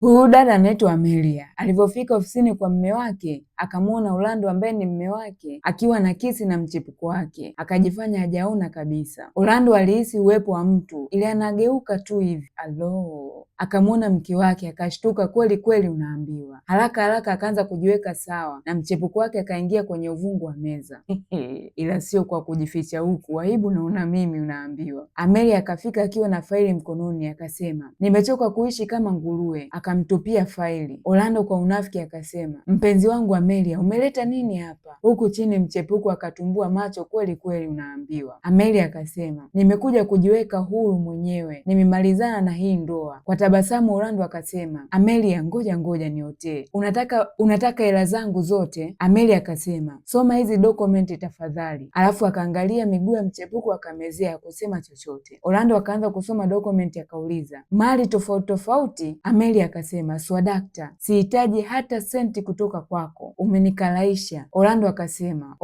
Huyu dada anaitwa Amelia. Alivyofika ofisini kwa mme wake, akamwona Orlando ambaye ni mme wake akiwa na kisi na mchepuko wake, akajifanya hajaona kabisa. Orlando alihisi uwepo wa mtu, ili anageuka tu hivi, akamwona mke wake, akashtuka kweli kweli, unaambiwa. Haraka haraka akaanza kujiweka sawa na mchepuko wake akaingia kwenye uvungu wa meza. Ila sio kwa kujificha huku, aibu naona mimi, unaambiwa. Amelia akafika akiwa na faili mkononi, akasema nimechoka kuishi kama nguruwe. Akamtupia faili. Orlando kwa unafiki akasema, mpenzi wangu Amelia, umeleta nini hapa? Huku chini mchepuko akatumbua macho kweli kweli, unaambiwa. Amelia akasema, nimekuja kujiweka huru mwenyewe, nimemalizana na hii ndoa. Kwa tabasamu Orlando akasema, Amelia, ngoja niotee. Unataka hela zangu zote? Amelia akasema, soma hizi dokumenti tafadhali. Alafu akaangalia miguu ya mchepuko akamezea, kusema chochote. Orlando akaanza kusoma dokumenti, akauliza, mali tofauti tofauti? Amelia akasema, swadakta, sihitaji hata senti kutoka kwako, umenikalaisha. Orlando akasema,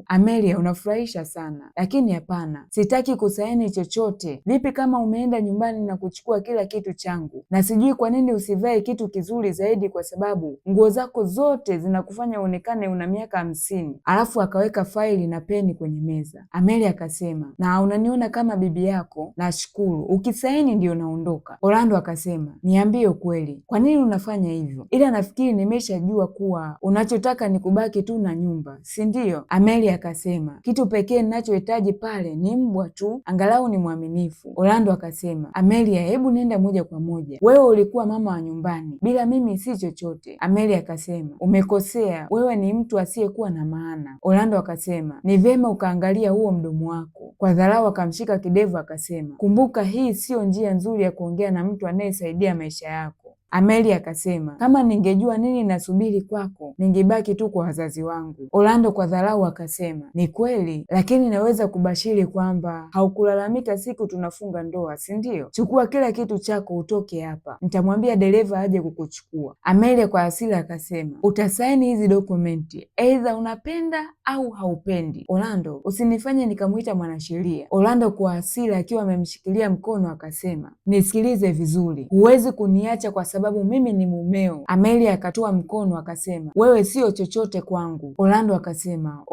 Amelia, unafurahisha sana, lakini hapana, sitaki kusaini chochote. Vipi kama umeenda nyumbani na kuchukua kila kitu changu? Na sijui kwa nini usivae kitu kizuri zaidi, kwa sababu nguo zako zote zinakufanya uonekane una miaka 50. Alafu akaweka faili na peni kwenye meza. Amelia akasema, na unaniona kama bibi yako? Nashukuru, ukisaini ndio naondoka. Orlando akasema, niambie ukweli, kwa nini unafanya hivyo? Ila nafikiri nimeshajua kuwa unachotaka ni kubaki tu na nyumba, si ndio? Amelia akasema, kitu pekee ninachohitaji pale ni mbwa tu, angalau ni mwaminifu. Orlando akasema, Amelia, hebu nenda moja kwa moja, wewe ulikuwa mama wa nyumbani, bila mimi si chochote. Amelia akasema, umekosea, wewe ni mtu asiyekuwa na maana. Orlando akasema, ni vyema ukaangalia huo mdomo wako. Kwa dharau akamshika kidevu akasema, kumbuka hii siyo njia nzuri ya kuongea na mtu anayesaidia maisha yako. Amelia akasema, kama ningejua nini nasubiri kwako, ningebaki tu kwa wazazi wangu. Orlando kwa dharau akasema, ni kweli, lakini naweza kubashiri kwamba haukulalamika siku tunafunga ndoa, si ndio? Chukua kila kitu chako utoke hapa, nitamwambia dereva aje kukuchukua. Amelia kwa hasira akasema, utasaini hizi dokumenti aidha unapenda au haupendi. Orlando, usinifanye nikamwita mwanasheria. Orlando kwa hasira akiwa amemshikilia mkono akasema, nisikilize vizuri, huwezi kuniacha kwa sababu mimi ni mumeo. Amelia akatoa mkono akasema, wewe sio chochote kwangu. Orlando akasema,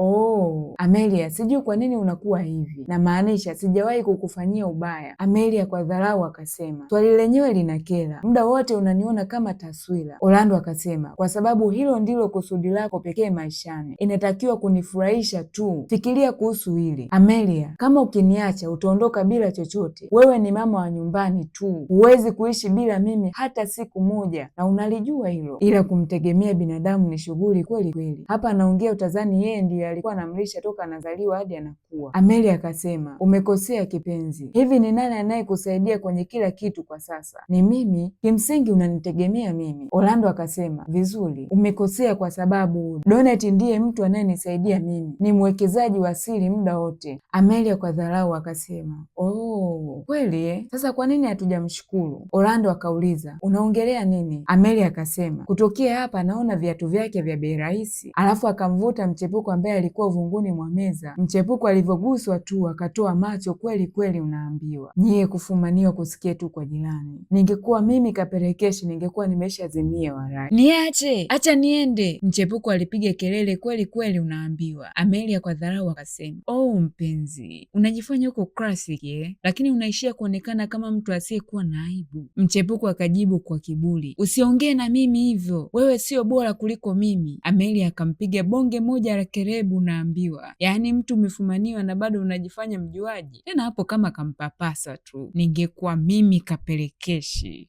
Amelia, sijui kwa nini unakuwa hivi, na maanisha sijawahi kukufanyia ubaya. Amelia kwa dharau akasema, swali lenyewe linakera, muda wote unaniona kama taswira. Orlando akasema, kwa sababu hilo ndilo kusudi lako pekee maishani, inatakiwa kunifurahisha tu, fikiria kuhusu hili. Amelia, kama ukiniacha utaondoka bila chochote, wewe ni mama wa nyumbani tu, huwezi kuishi bila mimi hata siku moja, na unalijua hilo. Ila kumtegemea binadamu ni shughuli kweli kweli. Hapa anaongea utazani yeye ndiye alikuwa anamlisha toka anazaliwa hadi anakuwa. Amelia akasema, umekosea kipenzi, hivi ni nani anayekusaidia kwenye kila kitu kwa sasa? Ni mimi, kimsingi unanitegemea mimi. Orlando akasema, vizuri, umekosea kwa sababu Donet ndiye mtu anayenisaidia mimi, ni mwekezaji wa siri muda wote. Amelia kwa dharau akasema, kweli sasa kwa nini hatujamshukuru? Orlando akauliza, unaongelea nini? Amelia akasema, kutokea hapa naona viatu vyake vya bei rahisi. Alafu akamvuta mchepuko ambaye alikuwa uvunguni mwa meza. Mchepuko alivyoguswa tu akatoa macho kweli kweli, unaambiwa. Nyie kufumaniwa kusikia tu kwa jirani. Ningekuwa mimi Kapelekeshi ningekuwa nimeshazimia warai. Niache, acha niende. Mchepuko alipiga kelele kweli kweli, unaambiwa. Amelia kwa dharau akasema, mpenzi, unajifanya huko classic lakini unaishia kuonekana kama mtu asiyekuwa na aibu. Mchepuko akajibu kwa kiburi, usiongee na mimi hivyo, wewe sio bora kuliko mimi. Amelia akampiga bonge moja la kerebu, unaambiwa. Yaani mtu umefumaniwa na bado unajifanya mjuaji, tena hapo kama kampapasa tu. Ningekuwa mimi Kapelekeshi,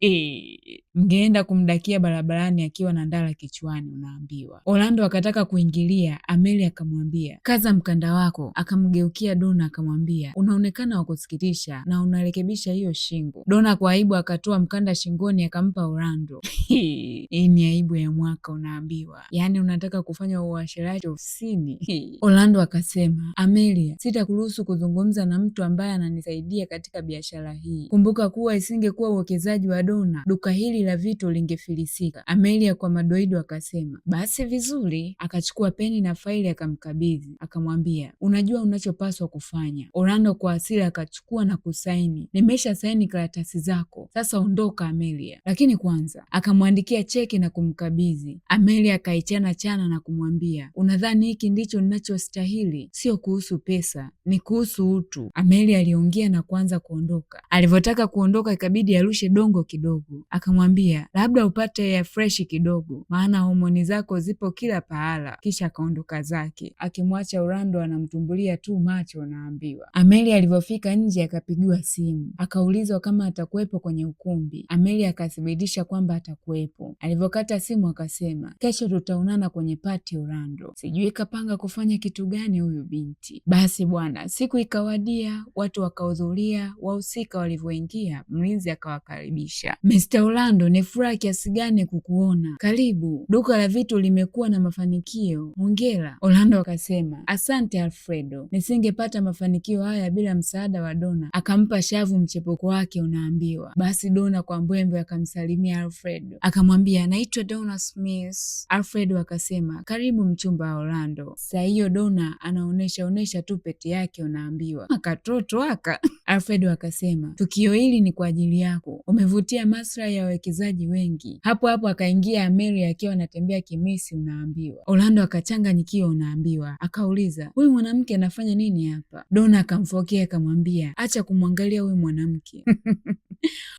mngeenda kumdakia barabarani akiwa na ndala kichwani, unaambiwa. Orlando akataka kuingilia, Amelia akamwambia, kaza mkanda wako. Akamgeukia Donna akamwambia, unaonekana wa kusikitisha na unarekebisha hiyo shingo. Donna kwa aibu akatoa mkanda shingoni akampa Orlando. Hii ni aibu ya mwaka unaambiwa. Yaani unataka kufanya uasherati ofisini? Orlando akasema, Amelia, sitakuruhusu kuzungumza na mtu ambaye ananisaidia katika biashara hii. Kumbuka kuwa isingekuwa uwekezaji wa Donna, duka hili la vitu lingefilisika. Amelia kwa madoido akasema, basi vizuri. Akachukua peni na faili akamkabidhi, akamwambia, unajua unachopaswa kufanya. Orlando kwa hasira akachukua na kusaini. Nimesha saini karatasi zako, sasa ondoka Amelia. Lakini kwanza akamwandikia cheki na kumkabidhi. Amelia akaichana chana na kumwambia, unadhani hiki ndicho ninachostahili? Sio kuhusu pesa, ni kuhusu utu. Amelia aliongea na kuanza kuondoka. Alivyotaka kuondoka ikabidi arushe dongo kidogo. Akamwambia, labda upate ya freshi kidogo, maana homoni zako zipo kila pahala. Kisha akaondoka zake akimwacha Orlando anamtumbulia tu macho. Naambiwa Amelia alivyofika nje akapigiwa simu, akaulizwa kama atakuwepo kwenye ukumbi. Amelia akathibitisha kwamba atakuwepo. Alivyokata simu akasema, kesho tutaonana kwenye pati Orlando. Sijui kapanga kufanya kitu gani huyu binti. Basi bwana, siku ikawadia, watu wakahudhuria. Wahusika walivyoingia, mlinzi akawakaribisha. Mr. Orlando, ni furaha kiasi gani kukuona. Karibu, duka la vitu limekuwa na mafanikio, hongera. Orlando akasema, asante Alfredo, nisingepata mafanikio haya bila msaada wa Donna. Akampa shavu mchepuko wake unaambiwa. Basi Donna kwa mbwembwe akamsalimia Alfredo, akamwambia, naitwa Donna Smith. Alfredo akasema, karibu mchumba wa Orlando. Saa hiyo Donna anaonesha tu pete yake unaambiwa. Akatoto aka Alfredo akasema, tukio hili ni kwa ajili yako, umevutia maslahi ya wawekezaji wengi. Hapo hapo akaingia Amelia akiwa anatembea kimisi unaambiwa. Orlando akachanganyikiwa unaambiwa, akauliza, huyu mwanamke anafanya nini hapa? Donna akamfokea akamwambia, acha kumwangalia huyu mwanamke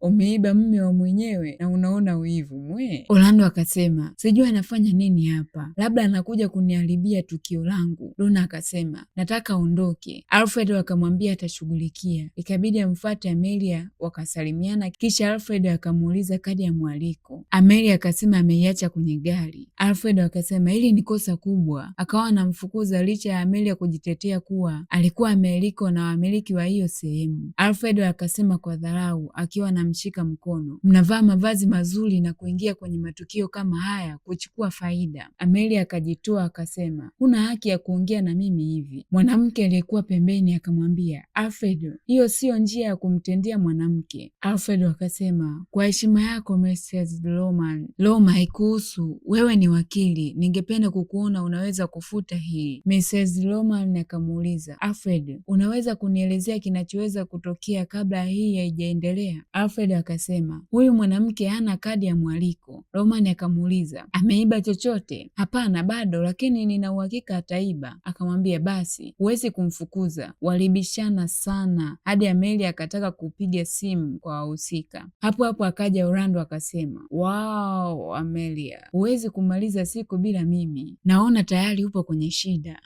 umeiba mme wa mwenyewe na unaona wivu mwe. Orlando akasema, sijui anafanya nini hapa, labda anakuja kuniharibia tukio langu. Donna akasema, nataka aondoke. Alfred akamwambia atashughulikia. Ikabidi amfuate Amelia, wakasalimiana, kisha Alfred akamuuliza kadi ya mwaliko. Amelia akasema ameiacha kwenye gari. Alfred akasema hili ni kosa kubwa, akawa anamfukuza licha ya Amelia kujitetea kuwa alikuwa amealikwa na wamiliki wa hiyo sehemu. Alfred akasema kwa dharau akiwa anamshika mkono, mnavaa mavazi mazuri na kuingia kwenye matukio kama haya kuchukua faida. Amelia akajitoa akasema, huna haki ya kuongea na mimi hivi. Mwanamke aliyekuwa pembeni akamwambia, Alfred, hiyo siyo njia ya kumtendea mwanamke. Alfred akasema, kwa heshima yako Mrs. Loman, Loma haikuhusu, wewe ni wakili, ningependa kukuona unaweza kufuta hii. Mrs. Loman akamuuliza, Alfred, unaweza kunielezea kinachoweza kutokea kabla hii haijaendelea? Alfred akasema, huyu mwanamke hana kadi ya mwaliko. Loman akamuuliza, ameiba chochote? Hapana bado, lakini nina uhakika ataiba. Akamwambia, basi huwezi kumfukuza. Walibishana sana hadi Amelia akataka kupiga simu kwa wahusika. Hapo hapo akaja Orlando akasema, wow, Amelia, huwezi kumaliza siku bila mimi, naona tayari upo kwenye shida.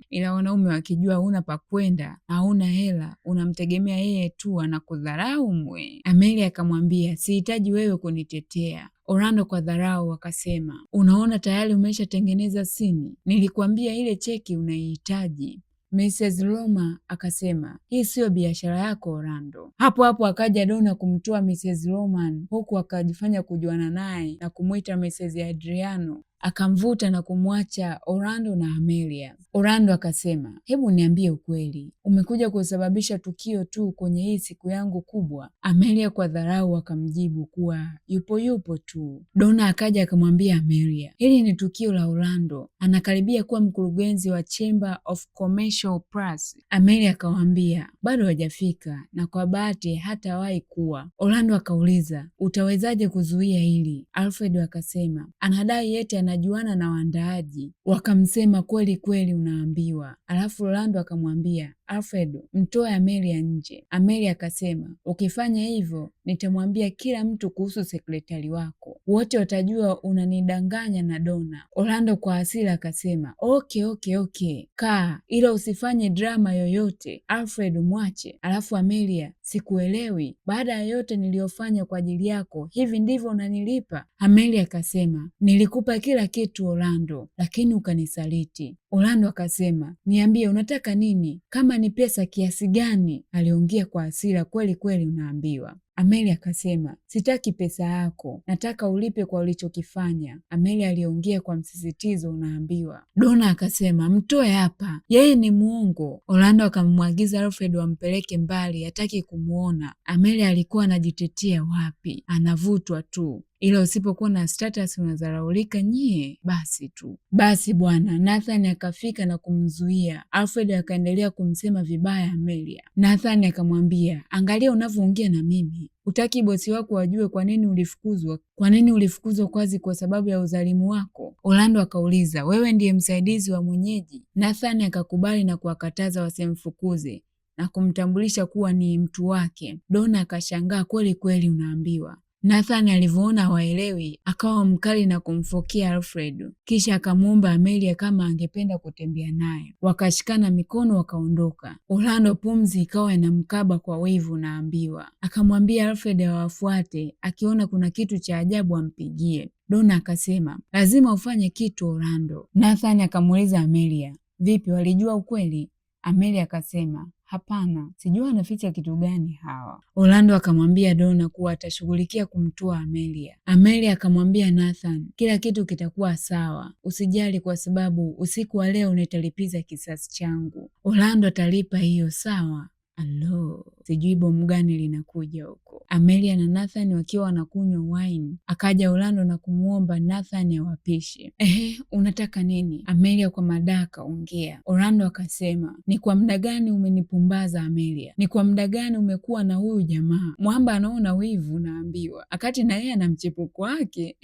Ila wanaume wakijua huna pa kwenda, hauna hela, unamtegemea yeye tu, anakudharau mwe. Amelia akamwambia, sihitaji wewe kunitetea. Orlando kwa dharau akasema, unaona tayari umeshatengeneza sini, nilikuambia ile cheki unaihitaji. Mrs. Loma akasema, hii siyo biashara yako Orlando. Hapo hapo akaja Donna kumtoa Mrs. Loman, huku akajifanya kujuana naye na kumwita Mrs. Adriano, akamvuta na kumwacha Orlando na Amelia. Orlando akasema, hebu niambie ukweli, umekuja kusababisha tukio tu kwenye hii siku yangu kubwa? Amelia kwa dharau akamjibu kuwa yupo tu. Donna akaja akamwambia Amelia, hili ni tukio la Orlando, anakaribia kuwa mkurugenzi wa Chamber of Commercial Plus. Amelia akamwambia, bado hajafika na kwa bahati hatawahi kuwa. Orlando akauliza, utawezaje kuzuia hili? Alfred akasema, anadai yete anajuana na waandaaji. Wakamsema, kweli kweli unaambiwa. Alafu Orlando akamwambia, Alfred, mtoe Amelia nje. Amelia akasema, ukifanya hivyo nitamwambia kila mtu kuhusu sekretari wako, wote watajua unanidanganya na Donna. Orlando kwa hasira akasema, okay, kaa, ila usifanye drama yoyote. Alfred, mwache. Alafu Amelia, sikuelewi, baada ya yote niliyofanya kwa ajili yako, hivi ndivyo unanilipa? Amelia akasema, nilikupa kila kitu Orlando, lakini ukanisaliti. Orlando akasema, niambie unataka nini? Kama ni pesa kiasi gani? Aliongea kwa hasira kweli kweli unaambiwa. Amelia akasema, sitaki pesa yako, nataka ulipe kwa ulichokifanya. Amelia aliongea kwa msisitizo, unaambiwa. Donna akasema, mtoe hapa, yeye ni muongo. Orlando akamwagiza Alfred wampeleke mbali, hataki kumuona. Amelia alikuwa anajitetea, wapi, anavutwa tu, ila usipokuwa na status unadharaulika nyie, basi tu. Basi bwana, Nathan akafika na kumzuia. Alfred akaendelea kumsema vibaya Amelia. Nathan akamwambia, angalia unavyoongea na mimi, utaki bosi wako wajue kwa nini ulifukuzwa? Kwa nini ulifukuzwa kazi? Kwa sababu ya udhalimu wako? Orlando akauliza, wewe ndiye msaidizi wa mwenyeji? Nathan akakubali na kuwakataza wasimfukuze na kumtambulisha kuwa ni mtu wake. Donna akashangaa kweli kweli, unaambiwa. Nathan alivyoona hawaelewi, akawa mkali na kumfokea Alfred, kisha akamwomba Amelia kama angependa kutembea naye. Wakashikana mikono wakaondoka. Orlando pumzi ikawa inamkaba kwa wivu, naambiwa. Akamwambia Alfred awafuate, akiona kuna kitu cha ajabu ampigie. Donna akasema, lazima ufanye kitu Orlando. Nathan akamuuliza Amelia, vipi, walijua ukweli? Amelia akasema, hapana, sijua anaficha kitu gani hawa. Orlando akamwambia Donna kuwa atashughulikia kumtoa Amelia. Amelia akamwambia Nathan, kila kitu kitakuwa sawa, usijali, kwa sababu usiku wa leo nitalipiza kisasi changu. Orlando atalipa hiyo, sawa? Alo, sijui bomu gani linakuja huko. Amelia na Nathan wakiwa wanakunywa wine, akaja Orlando na kumwomba Nathan awapishe. Unataka nini? Amelia kwa madaa akaongea. Orlando akasema, ni kwa muda gani umenipumbaza Amelia? Ni kwa muda gani umekuwa na huyu jamaa? Mwamba anaona wivu, naambiwa, akati na yeye ana mchepuko wake.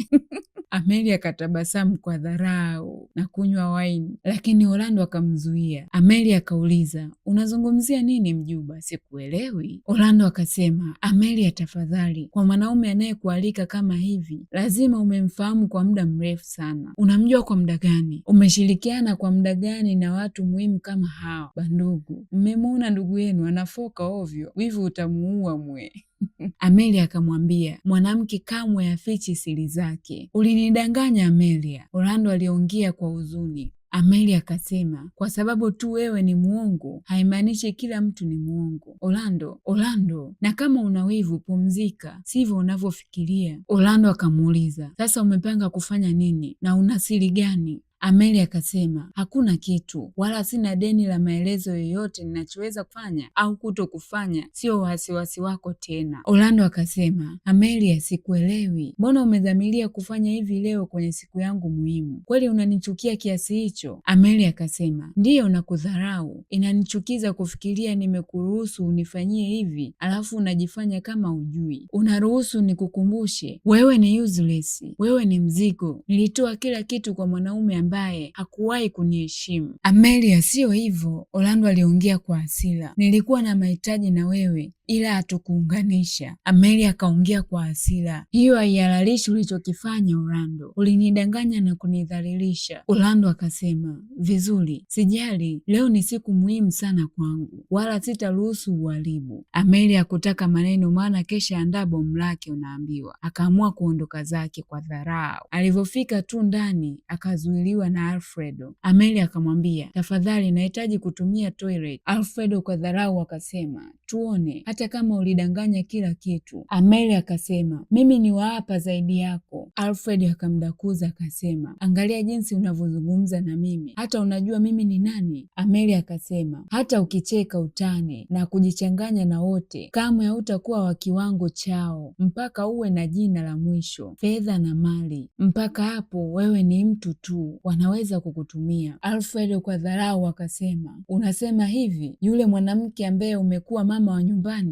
Amelia akatabasamu kwa dharau na kunywa wine, lakini Orlando akamzuia. Amelia akauliza, unazungumzia nini mjuba? Sikuelewi. Orlando akasema, Amelia tafadhali, kwa mwanaume anayekualika kama hivi lazima umemfahamu kwa muda mrefu sana. Unamjua kwa muda gani? Umeshirikiana kwa muda gani na watu muhimu kama hawa? Bandugu, mmemwona ndugu yenu anafoka ovyo, wivu utamuua mwe. Amelia akamwambia, mwanamke kamwe hafichi siri zake. Ulinidanganya Amelia. Orlando aliongea kwa huzuni. Amelia akasema, kwa sababu tu wewe ni muongo haimaanishi kila mtu ni muongo. Orlando, na kama una wivu pumzika, sivyo unavyofikiria. Orlando akamuuliza, sasa umepanga kufanya nini na una siri gani? Amelia akasema, hakuna kitu, wala sina deni la maelezo yoyote. Ninachoweza kufanya au kuto kufanya sio wasiwasi wako tena. Orlando akasema, Amelia, sikuelewi, mbona umedhamiria kufanya hivi leo kwenye siku yangu muhimu? Kweli unanichukia kiasi hicho? Amelia akasema, ndiyo, nakudharau. Inanichukiza kufikiria nimekuruhusu unifanyie hivi, alafu unajifanya kama ujui. Unaruhusu nikukumbushe, wewe ni useless, wewe ni mzigo. Nilitoa kila kitu kwa mwanaume ambaye hakuwahi kuniheshimu. Amelia, sio hivyo. Orlando aliongea kwa hasira. Nilikuwa na mahitaji na wewe, ila hatukuunganisha. Amelia akaongea kwa hasira. Hiyo haihalalishi ulichokifanya Orlando, ulinidanganya na kunidhalilisha. Orlando akasema, vizuri, sijali, leo ni siku muhimu sana kwangu, wala sitaruhusu uharibu. Amelia hakutaka maneno, maana kesha andaa bomu lake, unaambiwa. Akaamua kuondoka zake kwa dharau. Alivyofika tu ndani akazuiliwa na Alfredo. Amelia akamwambia, tafadhali, nahitaji kutumia toilet. Alfredo kwa dharau akasema, tuone, hata kama ulidanganya kila kitu. Amelia akasema, mimi ni waapa zaidi yako. Alfred akamdakuza akasema, angalia jinsi unavyozungumza na mimi, hata unajua mimi ni nani? Amelia akasema, hata ukicheka utani na kujichanganya na wote, kamwe hautakuwa wa kiwango chao, mpaka uwe na jina la mwisho, fedha na mali. Mpaka hapo wewe ni mtu tu, wanaweza kukutumia. Alfred kwa dharau akasema, unasema hivi, yule mwanamke ambaye umekuwa mama wa nyumbani?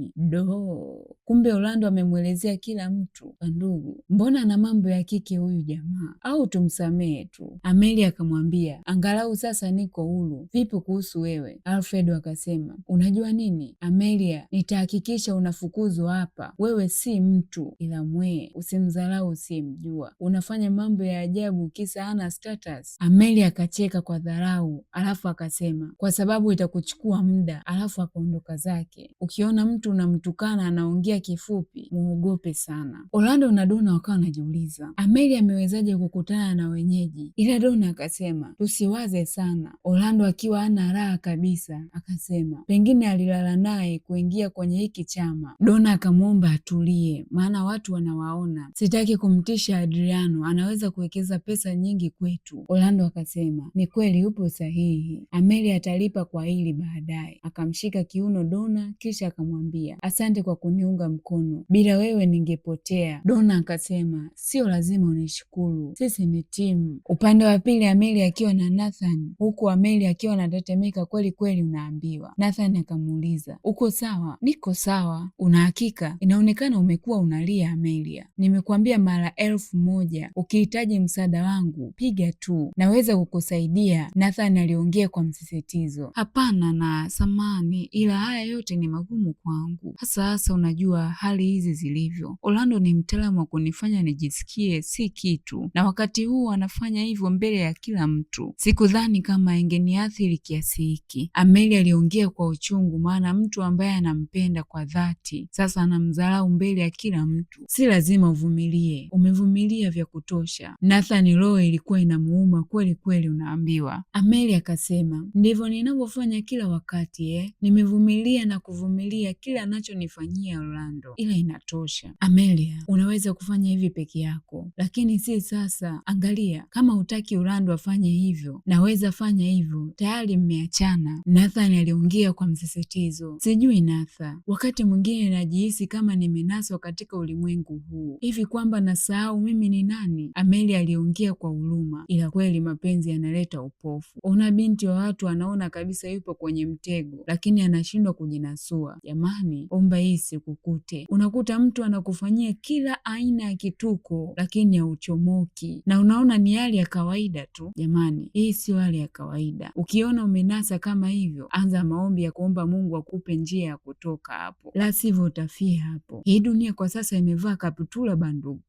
Kumbe Orlando amemwelezea kila mtu. Ndugu, mbona ana mambo ya kike huyu jamaa, au tumsamehe tu? Amelia akamwambia, angalau sasa niko huru. Vipi kuhusu wewe? Alfred akasema, unajua nini Amelia, nitahakikisha unafukuzwa hapa. Wewe si mtu, ila mwee, usimdharau usiyemjua. Unafanya mambo ya ajabu kisa hana status. Amelia akacheka kwa dharau, alafu akasema, kwa sababu itakuchukua muda, alafu akaondoka zake. Ukiona mtu unamtukana anaongea kifupi, muogope sana. Orlando na Donna wakawa wanajiuliza, kabisa. Amelia amewezaje kukutana na wenyeji? Ila Donna akasema tusiwaze sana. Orlando akiwa hana raha kabisa akasema pengine alilala naye kuingia kwenye hiki chama. Donna akamwomba atulie, maana watu wanawaona, sitaki kumtisha Adriano, anaweza kuwekeza pesa nyingi kwetu. Orlando akasema ni kweli, upo sahihi, Amelia atalipa kwa hili baadaye. Akamshika kiuno Donna kisha akamwambia asante kwa kuniunga mkono, bila wewe ningepotea. Donna akasema sio lazima unishukuru, sisi ni timu. Upande wa pili Amelia akiwa na Nathan, huku Amelia akiwa anatetemeka kweli kweli. Unaambiwa Nathan akamuuliza uko sawa? Niko sawa. Una hakika? Inaonekana umekuwa unalia Amelia. Nimekuambia mara 1000 ukihitaji msaada wangu piga tu, naweza kukusaidia, Nathan aliongea kwa msisitizo. Hapana na samani, ila haya yote ni magumu kwangu, hasa unajua hali hizi zilivyo. Orlando ni mtaalamu wa kunifanya nijisikie si kitu, na wakati huu anafanya hivyo mbele ya kila mtu. Sikudhani kama ingeniathiri kiasi hiki. Amelia aliongea kwa uchungu, maana mtu ambaye anampenda kwa dhati sasa anamdharau mbele ya kila mtu. Si lazima uvumilie, umevumilia vya kutosha. Nathan roho ilikuwa inamuuma kweli kweli, unaambiwa. Amelia akasema ndivyo ninavyofanya kila wakati nimevumilia na kuvumilia kila anachonifanyia Orlando, ila inatosha. Amelia, unaweza kufanya hivi peke yako, lakini si sasa. Angalia, kama hutaki Orlando afanye hivyo, naweza fanya hivyo, tayari mmeachana. Nathan aliongea kwa msisitizo. Sijui Nathan, wakati mwingine najihisi kama nimenaswa katika ulimwengu huu hivi kwamba nasahau mimi ni nani. Amelia aliongea kwa huruma, ila kweli mapenzi yanaleta upofu. Una binti wa watu anaona kabisa yupo kwenye mtego, lakini anashindwa kujinasua. Jamani, omba hii sikukute. Unakuta mtu anakufanyia kila aina ya kituko, lakini hauchomoki na unaona ni hali ya kawaida tu. Jamani, hii sio hali ya kawaida. Ukiona umenasa kama hivyo, anza maombi ya kuomba Mungu akupe njia ya kutoka hapo, la sivyo utafia hapo. Hii dunia kwa sasa imevaa kaputula bandugu.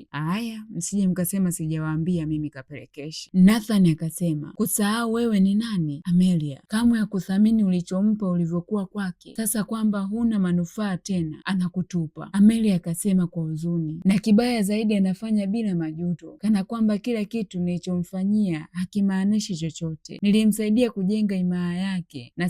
Haya, msije mkasema sijawaambia mimi kapelekesha. Nathan akasema kusahau wewe ni nani Amelia, kamwe ya kuthamini ulichompa ulivyokuwa kwake, sasa kwamba huna manufaa tena anakutupa. Amelia akasema kwa huzuni, na kibaya zaidi anafanya bila majuto, kana kwamba kila kitu nilichomfanyia hakimaanishi chochote. Nilimsaidia kujenga imani yake na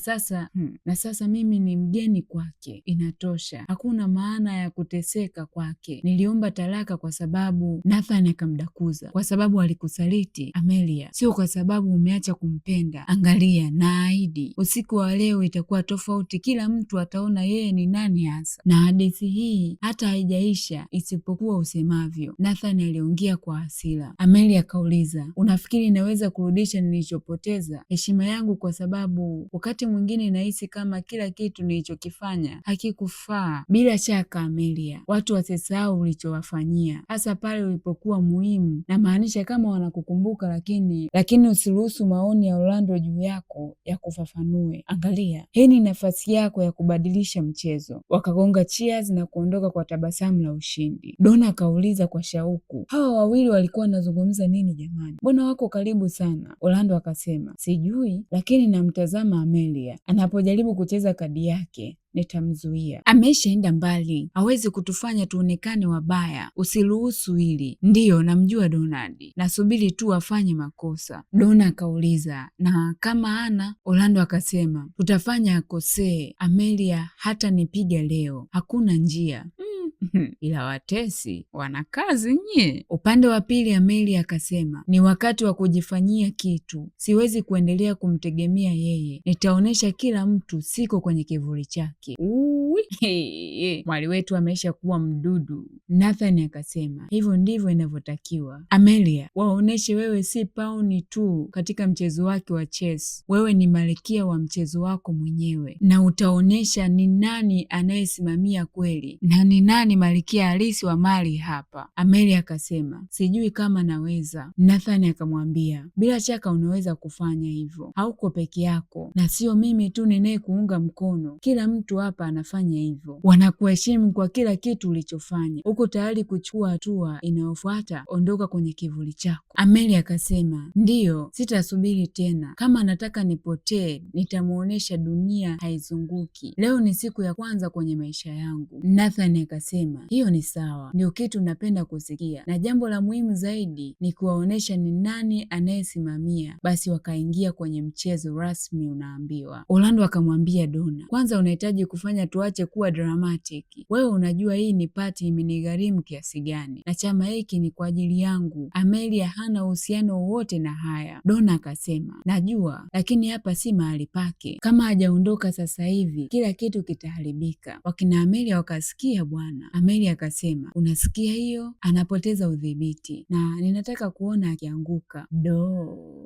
sasa mimi ni mgeni kwake. Inatosha, hakuna maana ya kuteseka kwake. Niliomba talaka kwa sababu Nathan akamdakuza, kwa sababu alikusaliti Amelia, sio kwa sababu umeacha kumpenda. Angalia, naahidi usiku wa leo itakuwa tofauti. Kila mtu ataona yeye ni nani hasa, na hadithi hii hata haijaisha isipokuwa usemavyo. Nathan aliongea kwa hasira. Amelia akauliza, unafikiri naweza kurudisha nilichopoteza? Heshima yangu, kwa sababu wakati mwingine nahisi kama kila kitu nilichokifanya hakikufaa. Bila shaka Amelia, watu wasisahau ulichowafanyia, hasa pale ulipokuwa muhimu. Na maanisha kama wanakukumbuka, lakini usiruhusu maoni ya Orlando juu yako ya kufafanue. Angalia, hii ni nafasi yako ya kubadilisha mchezo. Wakagonga cheers na kuondoka kwa tabasamu la ushindi. Donna akauliza kwa shauku, hawa wawili walikuwa wanazungumza nini jamani? Mbona wako karibu sana? Orlando akasema sijui, lakini namtazama Amelia anapojaribu kucheza kadi yake nitamzuia. Ameshaenda mbali, hawezi kutufanya tuonekane wabaya. Usiruhusu hili. Ndiyo, namjua Donald, nasubiri tu afanye makosa. Donna akauliza, na kama ana? Orlando akasema tutafanya akosee. Amelia hata nipiga leo, hakuna njia. Ila watesi wana kazi nye. Upande wa pili Amelia akasema ni wakati wa kujifanyia kitu, siwezi kuendelea kumtegemea yeye, nitaonyesha kila mtu siko kwenye kivuli chake. Mwali wetu ameisha kuwa mdudu. Nathan akasema hivyo ndivyo inavyotakiwa. Amelia, waoneshe wewe si pauni tu katika mchezo wake wa chess, wewe ni malkia wa mchezo wako mwenyewe, na utaonyesha ni nani anayesimamia kweli na ni nani malkia halisi wa mali hapa. Amelia akasema sijui kama naweza. Nathan akamwambia bila shaka unaweza kufanya hivyo, hauko peke yako na sio mimi tu ninayekuunga mkono, kila mtu hapa anafanya usifanye hivyo. Wanakuheshimu kwa kila kitu ulichofanya. Uko tayari kuchukua hatua inayofuata, ondoka kwenye kivuli chako. Amelia akasema, ndiyo, sitasubiri tena. Kama nataka nipotee, nitamuonesha dunia haizunguki. Leo ni siku ya kwanza kwenye maisha yangu. Nathan akasema, hiyo ni sawa, ndio kitu napenda kusikia, na jambo la muhimu zaidi ni kuwaonesha ni nani anayesimamia. Basi wakaingia kwenye mchezo rasmi. Unaambiwa, Orlando akamwambia Donna, kwanza unahitaji kufanya tuache kuwa dramatic. Wewe unajua hii ni pati imenigharimu kiasi gani, na chama hiki ni kwa ajili yangu. Amelia hana uhusiano wowote na haya. Donna akasema, najua, lakini hapa si mahali pake. Kama hajaondoka sasa hivi kila kitu kitaharibika. Wakina Amelia wakasikia bwana. Amelia akasema, unasikia hiyo? Anapoteza udhibiti na ninataka kuona akianguka.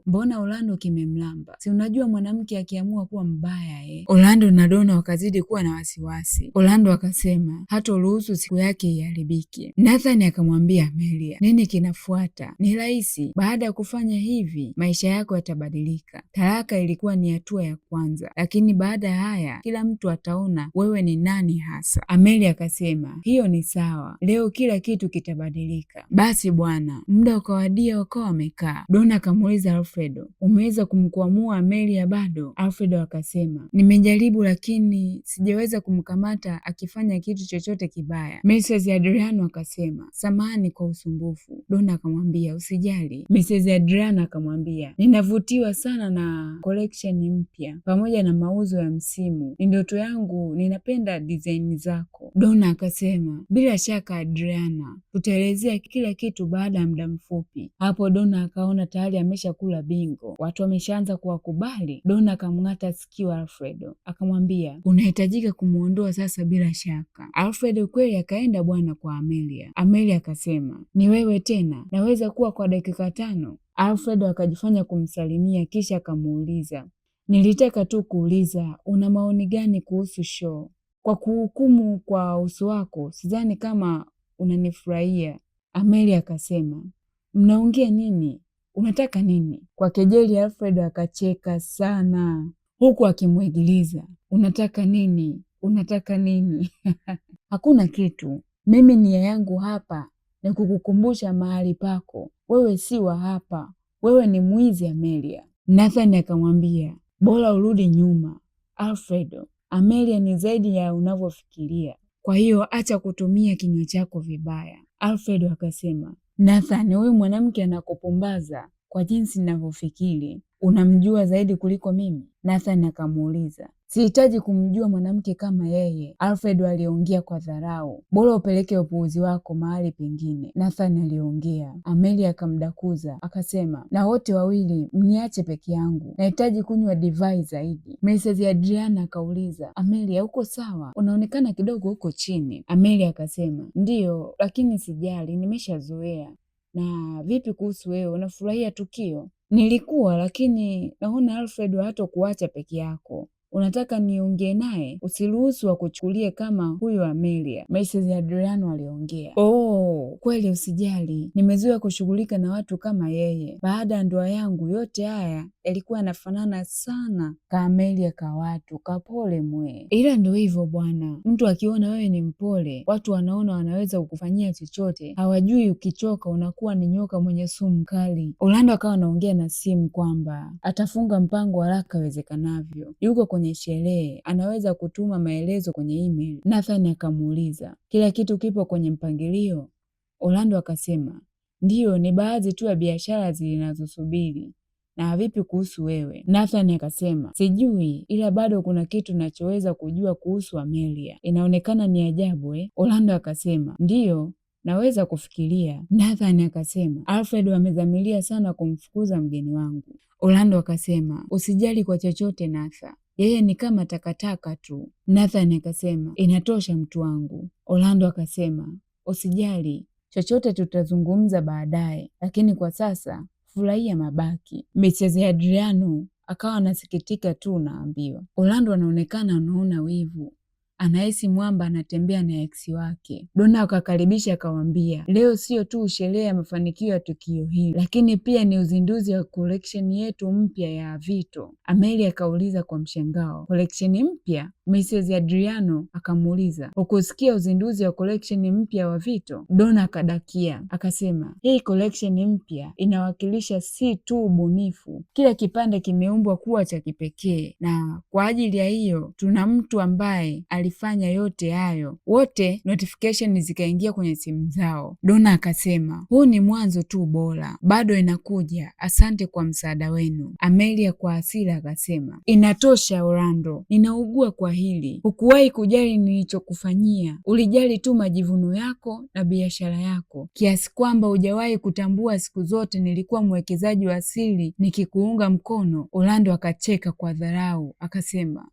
Mbona Orlando kimemlamba? Si unajua mwanamke akiamua kuwa mbaya Orlando na Donna wakazidi kuwa na wasiwasi. Orlando akasema hatoruhusu siku yake iharibike. Nathan akamwambia Amelia, nini kinafuata? Ni rahisi, baada ya kufanya hivi maisha yako yatabadilika. Talaka ilikuwa ni hatua ya kwanza, lakini baada ya haya kila mtu ataona wewe ni nani hasa. Amelia akasema, hiyo ni sawa, leo kila kitu kitabadilika. Basi bwana, muda ukawadia, wakawa wamekaa. Donna akamuuliza Alfredo, umeweza kumkwamua Amelia bado? Alfredo akasema, nimejaribu lakini sijaweza kumkamata akifanya kitu chochote kibaya. Mrs. Adriano akasema, samahani kwa usumbufu. Donna akamwambia, usijali. Mrs. Adriano akamwambia, ninavutiwa sana na collection mpya pamoja na mauzo ya msimu, ni ndoto yangu, ninapenda design zako. Donna akasema, bila shaka Adriana, tutaelezea kila kitu baada ya muda mfupi. Hapo Donna akaona tayari ameshakula bingo, watu wameshaanza kuwakubali. Donna akamng'ata sikio Alfredo akamwambia, unahitajika kumuondoa sasa bila shaka. Alfredo kweli akaenda bwana kwa Amelia. Amelia akasema, ni wewe tena? Naweza kuwa kwa dakika 5? Alfredo akajifanya kumsalimia kisha akamuuliza, nilitaka tu kuuliza una maoni gani kuhusu show? Kwa kuhukumu kwa uso wako sidhani kama unanifurahia. Amelia akasema, mnaongea nini? Unataka nini? Kwa kejeli Alfredo akacheka sana huku akimwigiliza, unataka nini? Unataka nini? Hakuna kitu, mimi nia yangu hapa ni kukukumbusha mahali pako. Wewe si wa hapa, wewe ni mwizi Amelia. Nathan akamwambia, bora urudi nyuma Alfredo, Amelia ni zaidi ya unavyofikiria, kwa hiyo acha kutumia kinywa chako vibaya. Alfredo akasema, Nathan, huyu mwanamke anakupumbaza kwa jinsi ninavyofikiri. Unamjua zaidi kuliko mimi? Nathan akamuuliza. Sihitaji kumjua mwanamke kama yeye, Alfredo aliongea kwa dharau. Bora upeleke upuuzi wako mahali pengine, Nathan aliongea. Amelia akamdakuza akasema, na wote wawili mniache peke yangu, nahitaji kunywa divai zaidi. Mrs. Adriana akauliza, Amelia uko sawa? Unaonekana kidogo uko chini. Amelia akasema, ndiyo, lakini sijali, nimeshazoea. Na vipi kuhusu wewe, unafurahia tukio? Nilikuwa, lakini naona Alfredo hatakuacha peke yako. Unataka niongee naye? Usiruhusu akuchukulie kama huyu Amelia, Mrs. Adriano aliongea. Kweli usijali, nimezoea kushughulika na watu kama yeye. Baada ya ndoa yangu yote haya yalikuwa yanafanana sana ka Amelia ka watu kapole mwe. Ila ndio hivyo bwana, mtu akiona wewe ni mpole, watu wanaona wanaweza kukufanyia chochote. Hawajui ukichoka unakuwa ni nyoka mwenye sumu kali. Orlando akawa anaongea na simu kwamba atafunga mpango haraka iwezekanavyo. Yuko kwenye sherehe, anaweza kutuma maelezo kwenye email. Nathan akamuuliza, kila kitu kipo kwenye mpangilio? Orlando akasema, ndiyo, ni baadhi tu ya biashara zinazosubiri. Na vipi kuhusu wewe? Nathan akasema, sijui, ila bado kuna kitu nachoweza kujua kuhusu Amelia. Inaonekana ni ajabu Orlando akasema, ndiyo, naweza kufikiria. Nathan akasema, Alfredo amedhamiria sana kumfukuza mgeni wangu. Orlando akasema, usijali kwa chochote Nathan, yeye ni kama takataka tu. Nathan akasema, inatosha mtu wangu. Orlando akasema, usijali, chochote tutazungumza baadaye, lakini kwa sasa furahia mabaki. Mrs. Adriano akawa anasikitika tu. Naambiwa Orlando anaonekana anaona wivu. anahisi mwamba anatembea na ex wake. Donna akakaribisha akamwambia, leo sio tu sherehe ya mafanikio ya tukio hili, lakini pia ni uzinduzi wa collection yetu mpya ya vito. Amelia akauliza kwa mshangao, collection mpya? Mrs. Adriano akamuuliza, ukusikia uzinduzi wa collection mpya wa vito? Donna akadakia akasema, hii collection mpya inawakilisha si tu ubunifu, kila kipande kimeumbwa kuwa cha kipekee, na kwa ajili ya hiyo tuna mtu ambaye alifanya yote hayo. Wote notification zikaingia kwenye simu zao. Donna akasema, huu ni mwanzo tu, bora bado inakuja, asante kwa msaada wenu. Amelia kwa hasira akasema, inatosha Orlando, ninaugua kwa hili. Hukuwahi kujali nilichokufanyia, ulijali tu majivuno yako na biashara yako, kiasi kwamba hujawahi kutambua siku zote nilikuwa mwekezaji wa asili nikikuunga mkono. Orlando akacheka kwa dharau akasema,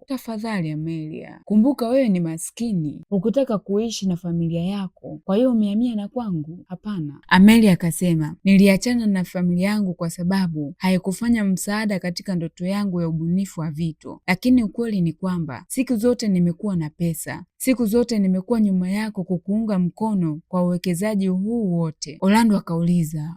tafadhali Amelia, kumbuka wewe ni maskini, hukutaka kuishi na familia yako, kwa hiyo umehamia na kwangu? Hapana. Amelia akasema, niliachana na familia yangu kwa sababu haikufanya msaada katika ndoto yangu ya ubunifu wa vito, lakini ukweli ni kwamba siku zote nimekuwa na pesa, siku zote nimekuwa nyuma yako kukuunga mkono kwa uwekezaji huu wote. Orlando akauliza,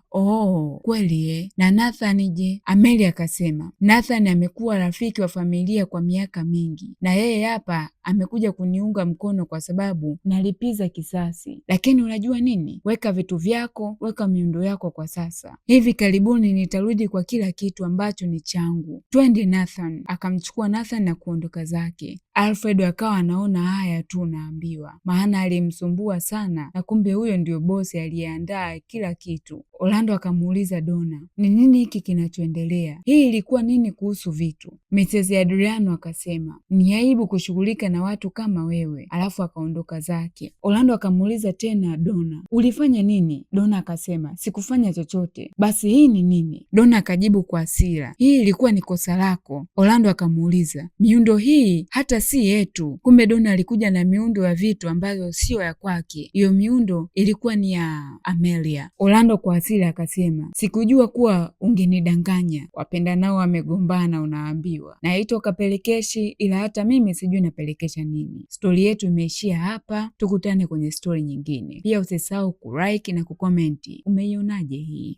kweli na Nathan je? Amelia akasema, Nathan amekuwa rafiki wa familia kwa miaka mingi, na yeye hapa amekuja kuniunga mkono kwa sababu nalipiza kisasi. Lakini unajua nini? Weka vitu vyako, weka miundo yako kwa sasa. Hivi karibuni nitarudi kwa kila kitu ambacho ni changu. Twende Nathan. Akamchukua Nathan na kuondoka zake. Alfred akawa anaona haya tu naambiwa, maana alimsumbua sana, na kumbe huyo ndio bosi aliyeandaa kila kitu. Orlando akamuuliza Donna, ni nini hiki kinachoendelea? Hii ilikuwa nini kuhusu vitu? Mrs. Adriano akasema, ni aibu kushughulika na watu kama wewe, alafu akaondoka zake. Orlando akamuuliza tena Donna, ulifanya nini? Donna akasema, sikufanya chochote. Basi hii ni nini? Donna akajibu kwa hasira, hii ilikuwa ni kosa lako. Orlando akamuuliza, miundo hii hata si yetu. Kumbe Donna alikuja na miundo ya vitu ambayo sio ya kwake. Hiyo miundo ilikuwa ni ya Amelia. Orlando kwa hasira akasema, sikujua kuwa ungenidanganya. Wapendanao wamegombana unaambiwa, na ito kapelekeshi, ila hata mimi sijui napelekesha nini. Stori yetu imeishia hapa, tukutane kwenye stori nyingine. Pia usisahau kulike na kukomenti. Umeionaje hii?